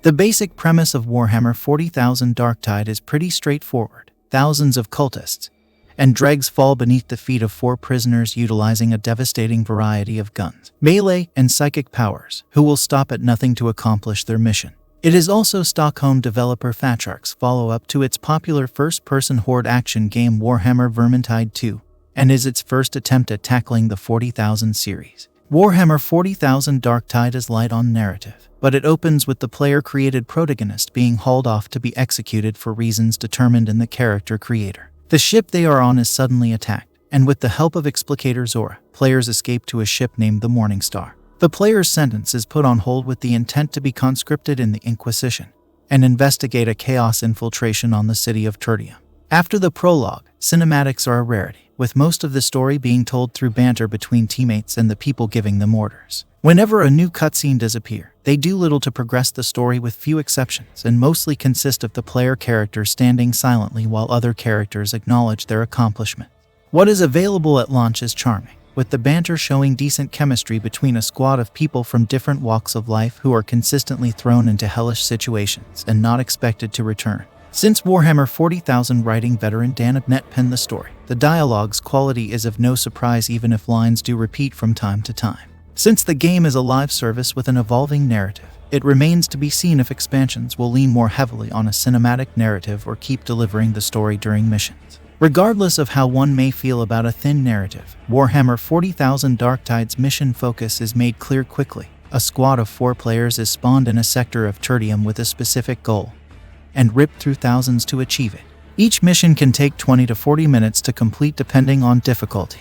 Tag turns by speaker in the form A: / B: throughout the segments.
A: The basic premise of Warhammer 40,000 Darktide is pretty straightforward. Thousands of cultists and dregs fall beneath the feet of 4 prisoners utilizing a devastating variety of guns, melee, and psychic powers, who will stop at nothing to accomplish their mission. It is also Stockholm developer Fatshark's follow-up to its popular first-person horde action game Warhammer Vermintide 2, and is its first attempt at tackling the 40,000 series. Warhammer 40,000 Darktide is light on narrative, but it opens with the player-created protagonist being hauled off to be executed for reasons determined in the character creator. The ship they are on is suddenly attacked, and with the help of Explicator Zora, players escape to a ship named the Morning Star. The player's sentence is put on hold with the intent to be conscripted in the Inquisition and investigate a chaos infiltration on the city of Tertium. After the prologue, cinematics are a rarity, with most of the story being told through banter between teammates and the people giving them orders. Whenever a new cutscene does appear, they do little to progress the story with few exceptions and mostly consist of the player character standing silently while other characters acknowledge their accomplishments. What is available at launch is charming, with the banter showing decent chemistry between a squad of people from different walks of life who are consistently thrown into hellish situations and not expected to return. Since Warhammer 40,000 writing veteran Dan Abnett penned the story, the dialogue's quality is of no surprise even if lines do repeat from time to time. Since the game is a live service with an evolving narrative, it remains to be seen if expansions will lean more heavily on a cinematic narrative or keep delivering the story during missions. Regardless of how one may feel about a thin narrative, Warhammer 40,000 Darktide's mission focus is made clear quickly. A squad of 4 players is spawned in a sector of Tertium with a specific goal, and ripped through thousands to achieve it. Each mission can take 20 to 40 minutes to complete depending on difficulty,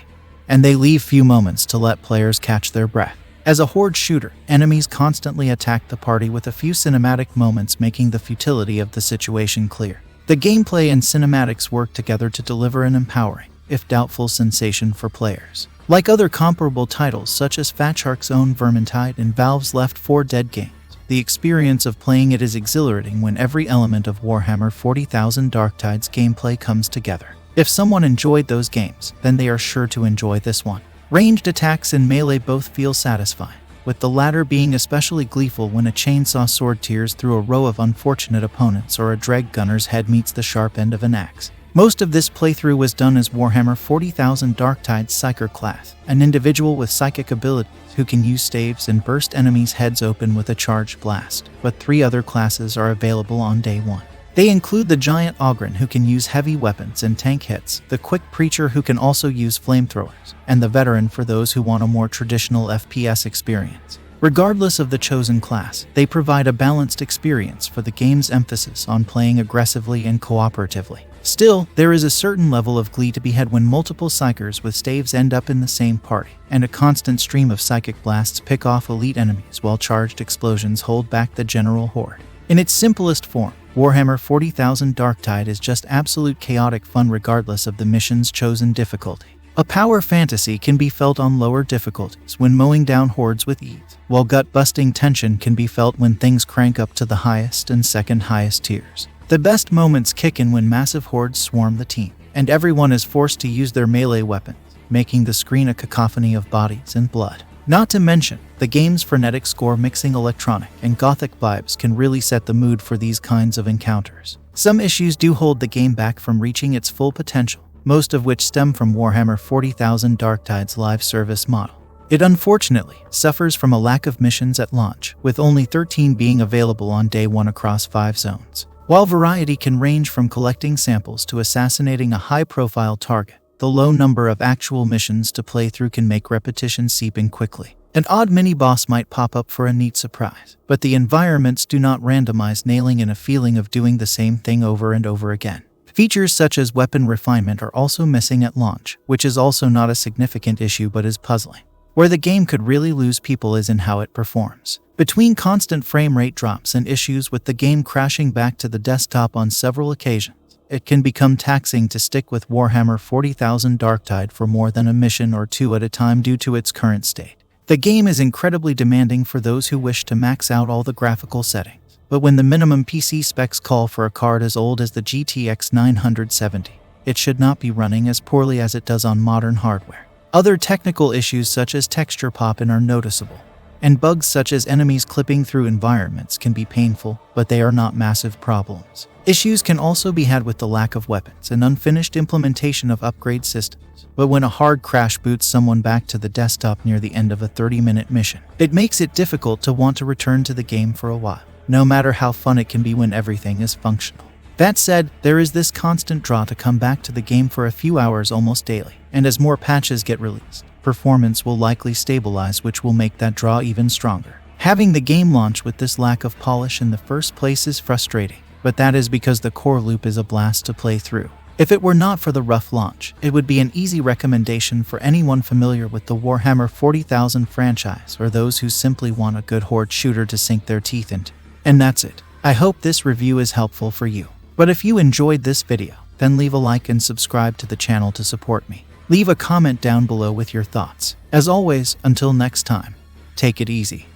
A: and they leave few moments to let players catch their breath. As a horde shooter, enemies constantly attack the party with a few cinematic moments making the futility of the situation clear. The gameplay and cinematics work together to deliver an empowering, if doubtful, sensation for players. Like other comparable titles such as Fatshark's own Vermintide and Valve's Left 4 Dead games, the experience of playing it is exhilarating when every element of Warhammer 40,000 Darktide's gameplay comes together. If someone enjoyed those games, then they are sure to enjoy this one. Ranged attacks and melee both feel satisfying, with the latter being especially gleeful when a chainsaw sword tears through a row of unfortunate opponents or a dreg gunner's head meets the sharp end of an axe. Most of this playthrough was done as Warhammer 40,000 Darktide's Psyker class, an individual with psychic abilities who can use staves and burst enemies' heads open with a charged blast, but 3 other classes are available on day 1. They include the Giant Ogren who can use heavy weapons and tank hits, the Quick Preacher who can also use flamethrowers, and the Veteran for those who want a more traditional FPS experience. Regardless of the chosen class, they provide a balanced experience for the game's emphasis on playing aggressively and cooperatively. Still, there is a certain level of glee to be had when multiple psychers with staves end up in the same party, and a constant stream of psychic blasts pick off elite enemies while charged explosions hold back the general horde. In its simplest form, Warhammer 40,000 Darktide is just absolute chaotic fun regardless of the mission's chosen difficulty. A power fantasy can be felt on lower difficulties when mowing down hordes with ease, while gut-busting tension can be felt when things crank up to the highest and second highest tiers. The best moments kick in when massive hordes swarm the team, and everyone is forced to use their melee weapons, making the screen a cacophony of bodies and blood. Not to mention, the game's frenetic score mixing electronic and gothic vibes can really set the mood for these kinds of encounters. Some issues do hold the game back from reaching its full potential, most of which stem from Warhammer 40,000 Darktide's live service model. It unfortunately suffers from a lack of missions at launch, with only 13 being available on day 1 across 5 zones. While variety can range from collecting samples to assassinating a high-profile target, the low number of actual missions to play through can make repetition seep in quickly. An odd mini-boss might pop up for a neat surprise, but the environments do not randomize, nailing in a feeling of doing the same thing over and over again. Features such as weapon refinement are also missing at launch, which is also not a significant issue but is puzzling. Where the game could really lose people is in how it performs. Between constant frame rate drops and issues with the game crashing back to the desktop on several occasions, it can become taxing to stick with Warhammer 40,000 Darktide for more than a mission or 2 at a time due to its current state. The game is incredibly demanding for those who wish to max out all the graphical settings, but when the minimum PC specs call for a card as old as the GTX 970, it should not be running as poorly as it does on modern hardware. Other technical issues such as texture popping are noticeable. and bugs such as enemies clipping through environments can be painful, but they are not massive problems. Issues can also be had with the lack of weapons and unfinished implementation of upgrade systems. But when a hard crash boots someone back to the desktop near the end of a 30-minute mission, it makes it difficult to want to return to the game for a while, no matter how fun it can be when everything is functional. That said, there is this constant draw to come back to the game for a few hours almost daily, and as more patches get released, performance will likely stabilize, which will make that draw even stronger. Having the game launch with this lack of polish in the first place is frustrating, but that is because the core loop is a blast to play through. If it were not for the rough launch, it would be an easy recommendation for anyone familiar with the Warhammer 40,000 franchise or those who simply want a good horde shooter to sink their teeth into. And that's it. I hope this review is helpful for you. But if you enjoyed this video, then leave a like and subscribe to the channel to support me. Leave a comment down below with your thoughts. As always, until next time, take it easy.